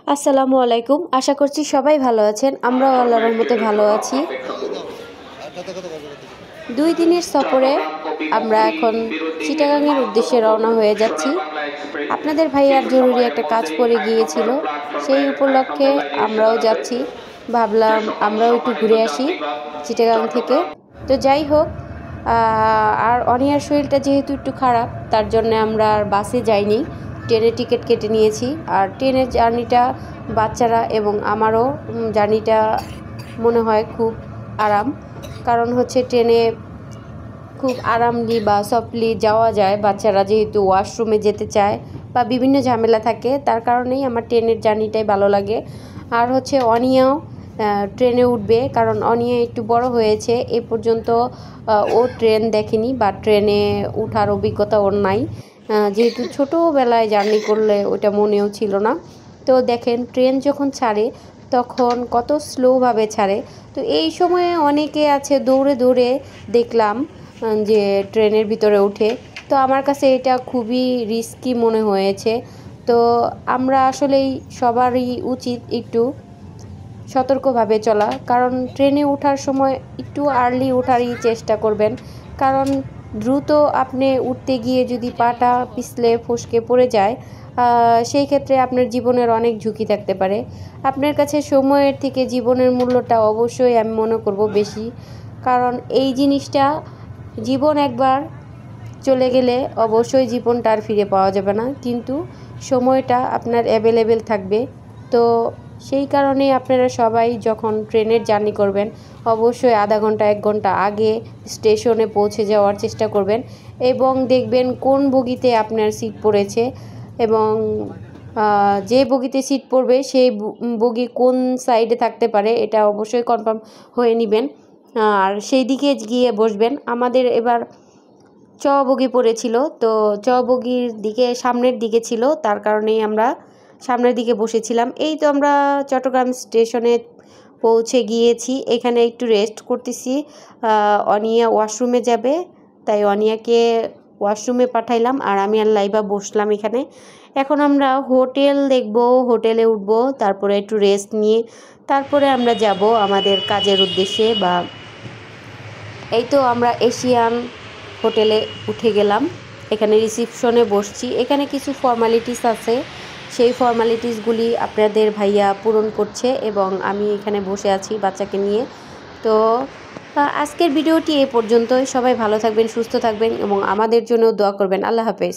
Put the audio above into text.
আসসালামু আলাইকুম। আশা করছি সবাই ভালো আছেন। আমরাও আল্লাহর রহমতে ভালো আছি। 2 দিনের সফরে আমরা এখন চিটাগাংয়ের উদ্দেশ্যে রওনা হয়ে যাচ্ছি। আপনাদের ভাইয়ার জরুরি একটা কাজ পড়ে গিয়েছিল, সেই উপলক্ষে আমরাও যাচ্ছি। ভাবলাম আমরাও একটু ঘুরে আসি চিটাগাং থেকে। তো যাই হোক, আর অনিয়ার শরীরটা যেহেতু একটু খারাপ, তার জন্য আমরা আর বাসে যাইনি, ট্রেনের টিকিট কেটে নিয়েছি। আর ট্রেনের জার্নিটা বাচ্চারা এবং আমারও জার্নিটা মনে হয় খুব আরাম, কারণ হচ্ছে ট্রেনে খুব আরামলি বা সফটলি যাওয়া যায়। বাচ্চারা যেহেতু ওয়াশরুমে যেতে চায় বা বিভিন্ন ঝামেলা থাকে, তার কারণেই আমার ট্রেনের জার্নিটাই ভালো লাগে। আর হচ্ছে অনিয়াও ট্রেনে উঠবে, কারণ অনিয়া একটু বড় হয়েছে, এ পর্যন্ত ও ট্রেন দেখেনি বা ট্রেনে ওঠার অভিজ্ঞতা ওর নাই, যেহেতু ছোটোবেলায় জার্নি করলে ওটা মনেও ছিল না। তো দেখেন, ট্রেন যখন ছাড়ে তখন কত স্লোভাবে ছাড়ে। তো এই সময়ে অনেকে আছে দৌড়ে দৌড়ে দেখলাম যে ট্রেনের ভিতরে ওঠে। তো আমার কাছে এটা খুবই রিস্কি মনে হয়েছে। তো আমরা আসলেই সবারই উচিত একটু সতর্কভাবে চলা, কারণ ট্রেনে ওঠার সময় একটু আর্লি ওঠারই চেষ্টা করবেন, কারণ দ্রুত আপনি উঠতে গিয়ে যদি পাটা পিছলে ফসকে পড়ে যায়, সেই ক্ষেত্রে আপনার জীবনের অনেক ঝুঁকি থাকতে পারে। আপনার কাছে সময়ের থেকে জীবনের মূল্যটা অবশ্যই আমি মনে করব বেশি, কারণ এই জিনিসটা, জীবন একবার চলে গেলে অবশ্যই জীবনটা আর ফিরে পাওয়া যাবে না, কিন্তু সময়টা আপনার অ্যাভেলেবেল থাকবে। তো সেই কারণে আপনারা সবাই যখন ট্রেনের জার্নি করবেন, অবশ্যই আধা ঘন্টা 1 ঘন্টা আগে স্টেশনে পৌঁছে যাওয়ার চেষ্টা করবেন, এবং দেখবেন কোন বগিতে আপনার সিট পড়েছে, এবং যে বগিতে সিট পড়বে সেই বগি কোন সাইডে থাকতে পারে এটা অবশ্যই কনফার্ম হয়ে নেবেন, আর সেই দিকে গিয়ে বসবেন। আমাদের এবার চ বগি পড়েছিল, তো চ বগির দিকে সামনের দিকে ছিল, তার কারণেই আমরা সামনের দিকে বসেছিলাম। এই তো আমরা চট্টগ্রাম স্টেশনে পৌঁছে গিয়েছি, এখানে একটু রেস্ট করতেছি। অনিয়া ওয়াশরুমে যাবে, তাই অনিয়াকে ওয়াশরুমে পাঠাইলাম, আর আমি আর লাইবা বসলাম এখানে। এখন আমরা হোটেল দেখব, হোটেলে উঠবো, তারপরে একটু রেস্ট নিয়ে তারপরে আমরা যাব আমাদের কাজের উদ্দেশ্যে। বা এই তো আমরা এশিয়ান হোটেলে উঠে গেলাম, এখানে রিসিপশনে বসছি। এখানে কিছু ফর্মালিটিস আছে, সেই ফর্মালিটিসগুলি আপনাদের ভাইয়া পূরণ করছে, এবং আমি এখানে বসে আছি বাচ্চাকে নিয়ে। তো আজকের ভিডিওটি এই পর্যন্তই। সবাই ভালো থাকবেন, সুস্থ থাকবেন, এবং আমাদের জন্য দোয়া করবেন। আল্লাহ হাফেজ।